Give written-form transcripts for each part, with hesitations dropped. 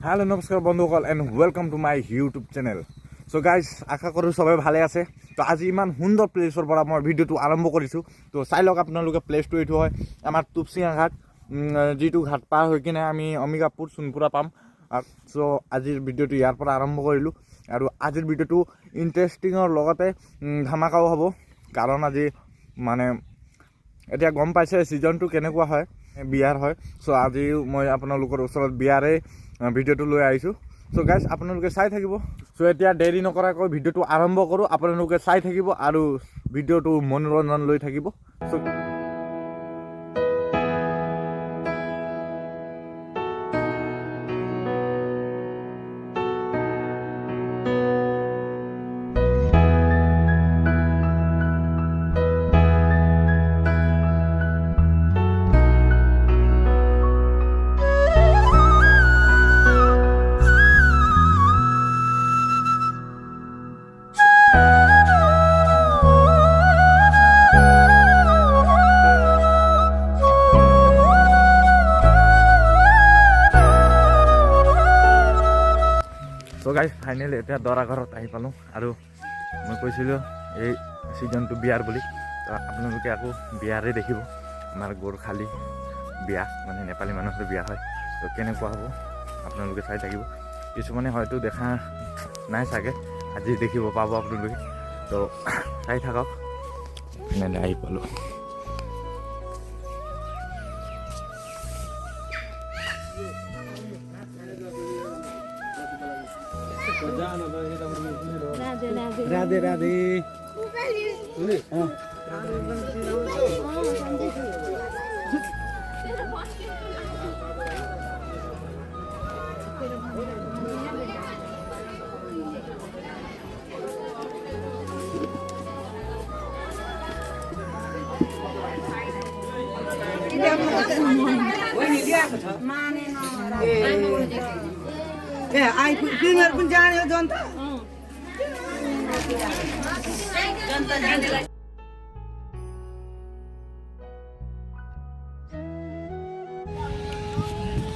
Hello নমস্কাৰ বন্ধুসকল and welcome to my YouTube channel. So' guys আশা কৰোঁ চবে ভালে আছে। তো আজি ইমান সুন্দৰ প্লেচৰ পৰা মই ভিডিঅ'টো আৰম্ভ কৰিছোঁ। তো চাই লওক আপোনালোকে প্লেচটো এইটো হয় আমাৰ তুপচিঙা ঘাট, যিটো ঘাট পাৰ হৈ কিনে আমি অমিকাপুৰ সোণপুৰা পাম। চ' আজিৰ ভিডিঅ'টো ইয়াৰ পৰা আৰম্ভ কৰিলোঁ আৰু আজিৰ ভিডিঅ'টো ইণ্টাৰেষ্টিঙৰ লগতে ধামাকাও হ'ব, কাৰণ আজি মানে এতিয়া গম পাইছে ছিজনটো কেনেকুৱা হয়, বিয়াৰ হয়। চ' আজি মই আপোনালোকৰ ওচৰত বিয়াৰে ভিডিঅ'টো লৈ আহিছোঁ। চ' গাইজ আপোনালোকে চাই থাকিব। চ' এতিয়া দেৰি নকৰাকৈ ভিডিঅ'টো আৰম্ভ কৰোঁ, আপোনালোকে চাই থাকিব আৰু ভিডিঅ'টো মনোৰঞ্জন লৈ থাকিব। চ' গাইজ ফাইনেলি এতিয়া দৰা ঘৰত আহি পালোঁ আৰু মই কৈছিলোঁ এই ছিজনটো বিয়াৰ বুলি। তো আপোনালোকে আকৌ বিয়াৰে দেখিব, আমাৰ গোৰ্খালী বিয়া, মানে নেপালী মানুহৰ বিয়া হয়। তো কেনেকুৱা হ'ব আপোনালোকে চাই থাকিব। কিছুমানে হয়তো দেখা নাই চাগে, আজি দেখিব পাব আপোনালোকে। তো চাই থাকক। ফাইনেলি আহি পালোঁ। राधे राधे।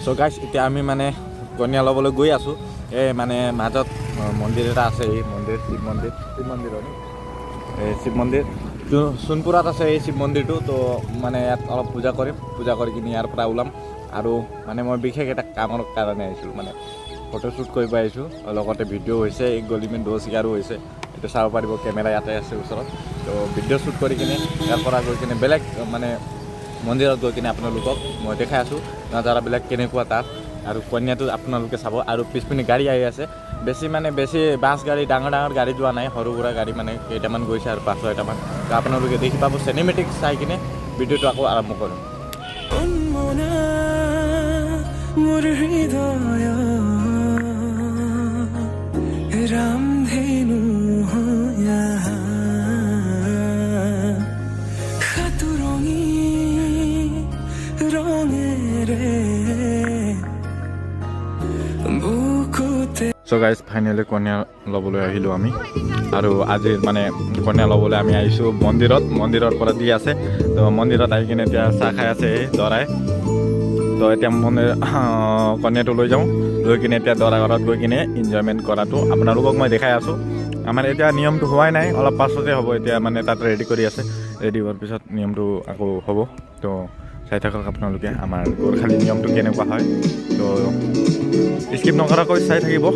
চ' গাইজ এতিয়া আমি মানে কন্যা ল'বলৈ গৈ আছোঁ। এই মানে মাজত মন্দিৰ এটা আছে, এই মন্দিৰ শিৱ মন্দিৰ এই শিৱ মন্দিৰ সোণপুৰাত আছে এই শিৱ মন্দিৰটো। তো মানে ইয়াত অলপ পূজা কৰিম, পূজা কৰি কিনি ইয়াৰ পৰা ওলাম। আৰু মানে মই বিশেষ এটা কামৰ কাৰণে আহিছিলোঁ, মানে ফটোশ্বুট কৰিব আহিছোঁ, লগতে ভিডিঅ' হৈছে, এই গলিমেন দৌ চিকাৰো হৈছে। এইটো চাব পাৰিব, কেমেৰা ইয়াতে আছে ওচৰত। তো ভিডিঅ' শ্বুট কৰি কিনে ইয়াৰ পৰা গৈ কিনে বেলেগ মানে মন্দিৰত গৈ কিনে আপোনালোকক মই দেখাই আছোঁ নাজাৰাবিলাক কেনেকুৱা তাত। আৰু কন্যাটো আপোনালোকে চাব। আৰু পিছপিনে গাড়ী আহি আছে, বেছি বাছ গাড়ী, ডাঙৰ গাড়ী যোৱা নাই, সৰু সুৰা গাড়ী মানে কেইটামান গৈছে আৰু 5-6টামান। তো আপোনালোকে দেখি পাব। চিনেমেটিক চাই কিনে ভিডিঅ'টো আকৌ আৰম্ভ কৰিম। চ' গাইজ ফাইনেলি কন্যা ল'বলৈ আহিলোঁ আমি। আৰু আজি মানে কন্যা ল'বলৈ আমি আহিছোঁ মন্দিৰৰ পৰা দি আছে। তো মন্দিৰত আহি কিনে এতিয়া চাহ খাই আছে এই দৰাই। তো এতিয়া কন্যাটো লৈ যাওঁ, লৈ কিনে এতিয়া দৰা ঘৰত গৈ কিনে ইনজয়মেণ্ট কৰাটো আপোনালোকক মই দেখাই আছোঁ। আমাৰ এতিয়া নিয়মটো হোৱাই নাই, অলপ পাছতে হ'ব। এতিয়া মানে তাত ৰেডি কৰি আছে, ৰেডি হোৱাৰ পিছত নিয়মটো আকৌ হ'ব। তো চাই থাকক আপোনালোকে আমাৰ গোৰ্খালী নিয়মটো কেনেকুৱা হয়। তো স্কিপ নকৰাকৈ চাই থাকিব।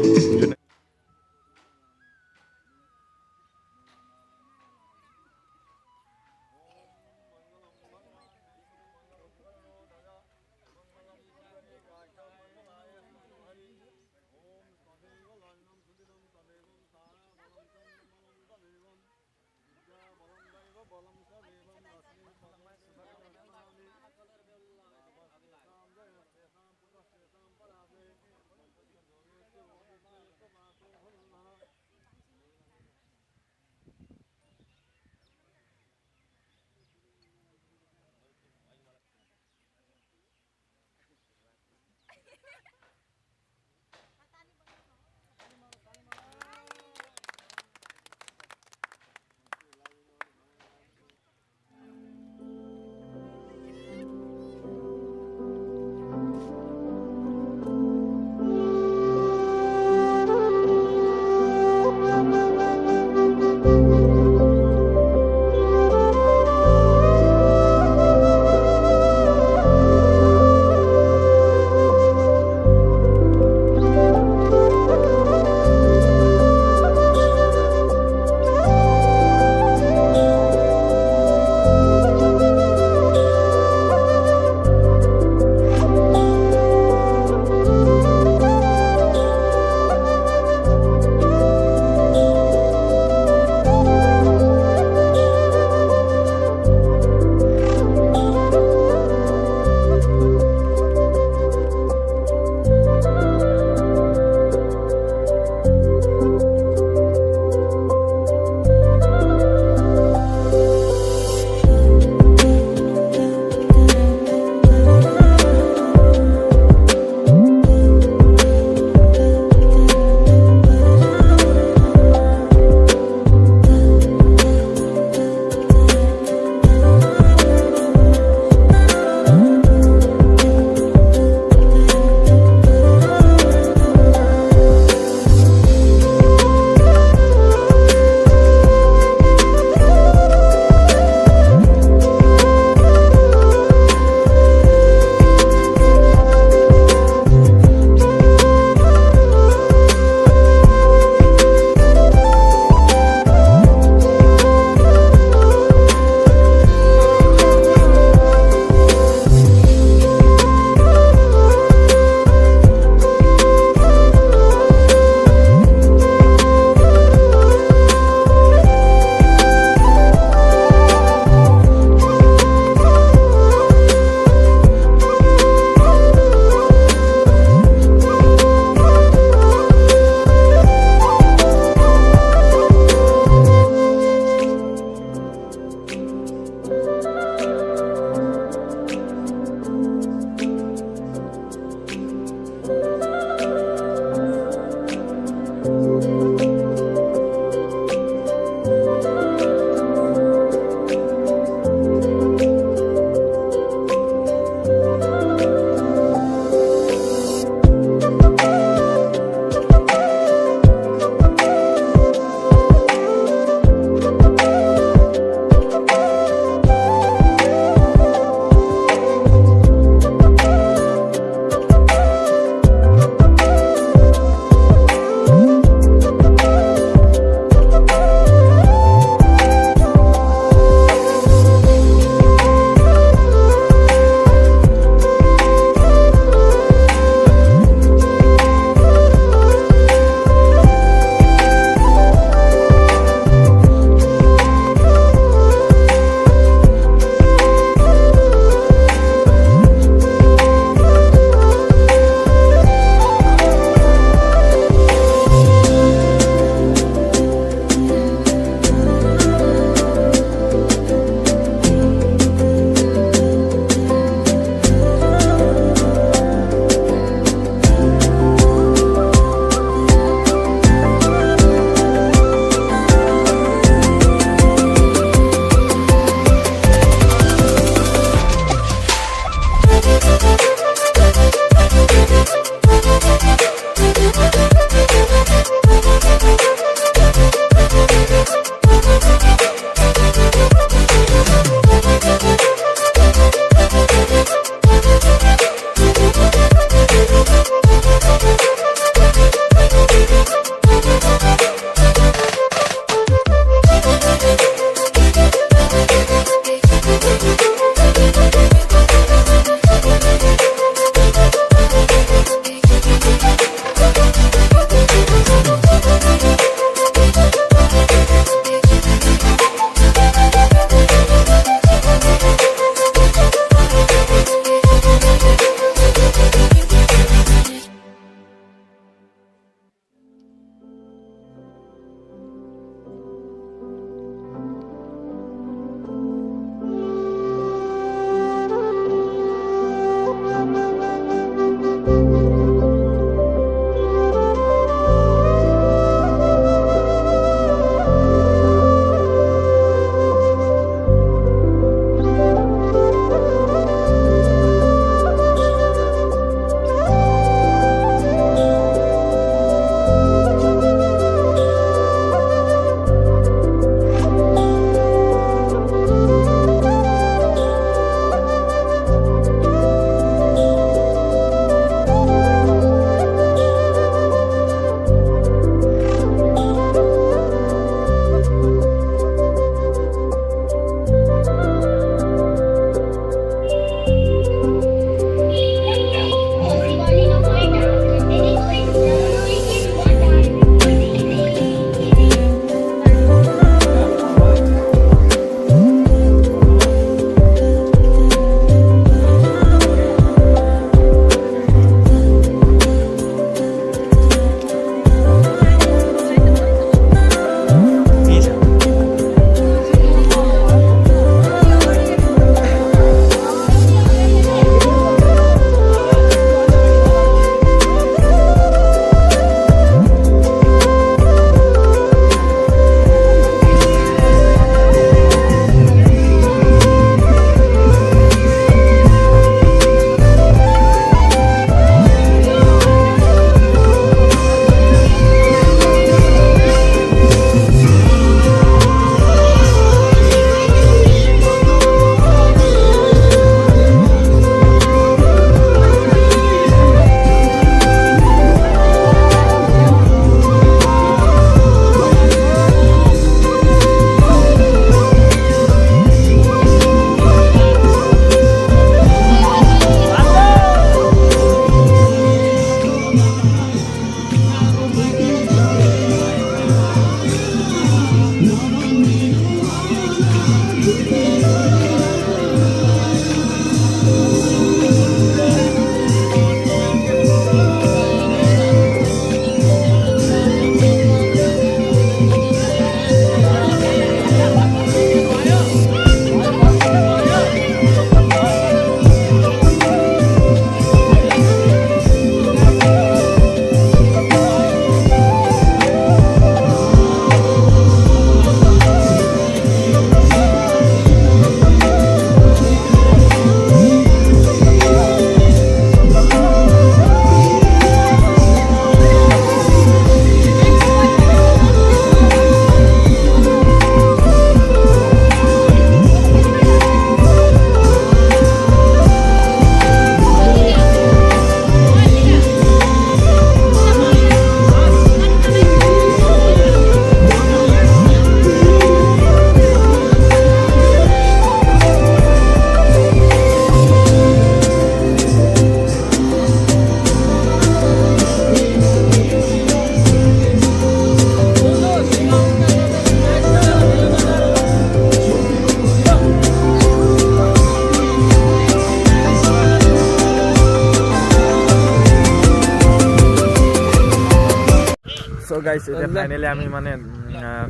গাইছ এতিয়া ফাইনেলি আমি মানে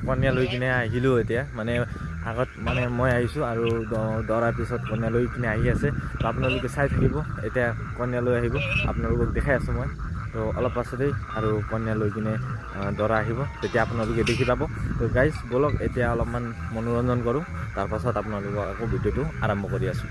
কন্যা লৈ কিনে আহিলোঁ এতিয়া মানে আগত মানে মই আহিছোঁ আৰু দৰাৰ পিছত কন্যা লৈ কিনে আহি আছে তো আপোনালোকে চাই থাকিব এতিয়া কন্যা লৈ আহিব আপোনালোকক দেখাই আছোঁ মই তো অলপ পাছতেই আৰু কন্যা লৈ কিনে দৰা আহিব তেতিয়া আপোনালোকে দেখি পাব তো গাইজ ব'লক এতিয়া অলপমান মনোৰঞ্জন কৰোঁ তাৰপাছত আপোনালোকক আকৌ ভিডিঅ'টো আৰম্ভ কৰি আছোঁ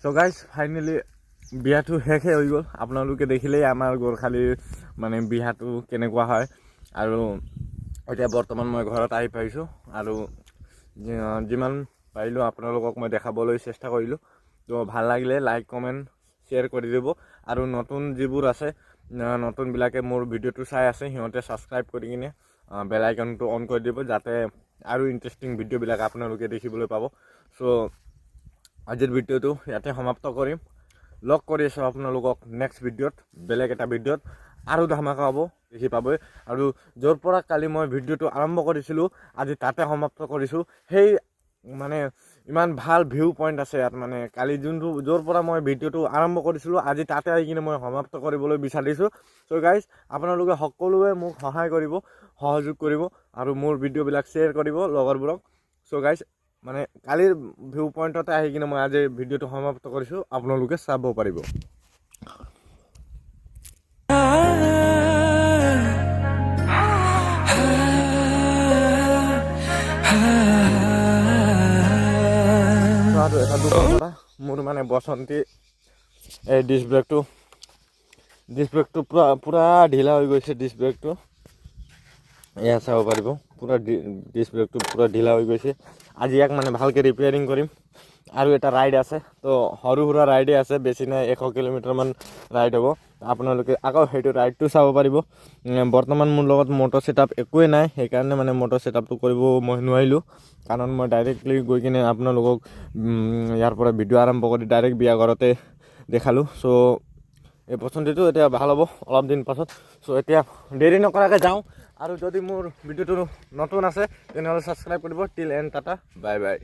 তো গাইজ ফাইনেলি বিয়াটো শেষে হৈ গ'ল আপোনালোকে দেখিলেই আমাৰ গোৰ্খালীৰ মানে বিয়াটো কেনেকুৱা হয় আৰু এতিয়া বৰ্তমান মই ঘৰত আহি পাইছোঁ আৰু যিমান পাৰিলোঁ আপোনালোকক মই দেখাবলৈ চেষ্টা কৰিলোঁ তো ভাল লাগিলে লাইক কমেণ্ট শ্বেয়াৰ কৰি দিব আৰু নতুন যিবোৰ আছে নতুনবিলাকে মোৰ ভিডিঅ'টো চাই আছে সিহঁতে ছাবস্ক্ৰাইব কৰি কিনে বেল আইকনটো অন কৰি দিব যাতে আৰু ইণ্টাৰেষ্টিং ভিডিঅ'বিলাক আপোনালোকে দেখিবলৈ পাব চ' আজিৰ ভিডিঅ'টো ইয়াতে সমাপ্ত কৰিম লগ কৰি আছোঁ আপোনালোকক নেক্সট ভিডিঅ'ত বেলেগ এটা ভিডিঅ'ত আৰু ধামাকা হ'ব দেখি পাবই আৰু য'ৰ পৰা কালি মই ভিডিঅ'টো আৰম্ভ কৰিছিলোঁ আজি তাতে সমাপ্ত কৰিছোঁ সেই মানে ইমান ভাল ভিউ পইণ্ট আছে ইয়াত মানে কালি যোনটো য'ৰ পৰা মই ভিডিঅ'টো আৰম্ভ কৰিছিলোঁ আজি তাতে আহি কিনে মই সমাপ্ত কৰিবলৈ বিচাৰিছোঁ চ' গাইজ আপোনালোকে সকলোৱে মোক সহায় কৰিব সহযোগ কৰিব আৰু মোৰ ভিডিঅ'বিলাক শ্বেয়াৰ কৰিব লগৰবোৰক চ' গাইজ মানে কালিৰ ভিউ পইণ্টতে আহি কিনে মই আজি ভিডিঅ'টো সমাপ্ত কৰিছোঁ আপোনালোকে চাব পাৰিব আৰু এটা দুটা মোৰ মানে বসন্তী এই ডিছ ব্ৰেকটো পূৰা ঢিলা হৈ গৈছে ডিছ ব্ৰেকটো এয়া চাব পাৰিব পূৰা ডিছ ব্ৰেকটো পূৰা ঢিলা হৈ গৈছে আজি ইয়াক মানে ভালকৈ ৰিপেয়াৰিং কৰিম আৰু এটা ৰাইড আছে তো সৰু সুৰা ৰাইডে আছে বেছি নাই 100 কিলোমিটাৰমান ৰাইড হ'ব আপোনালোকে আকৌ সেইটো ৰাইডটো চাব পাৰিব বৰ্তমান মোৰ লগত মটৰ ছেটআপ একোৱেই নাই সেইকাৰণে মানে মটৰ ছেটআপটো কৰিব মই নোৱাৰিলোঁ কাৰণ মই ডাইৰেক্টলি গৈ কিনে আপোনালোকক ইয়াৰ পৰা ভিডিঅ' আৰম্ভ কৰি ডাইৰেক্ট বিয়া ঘৰতে দেখালোঁ চ' এই পচন্দিটো এতিয়া ভাল হ'ব অলপ দিন পাছত চ' এতিয়া দেৰি নকৰাকৈ যাওঁ আৰু যদি মোৰ ভিডিঅ'টো নতুন আছে তেনেহ'লে ছাবস্ক্ৰাইব কৰিব টিল এণ্ড টাটা বাই বাই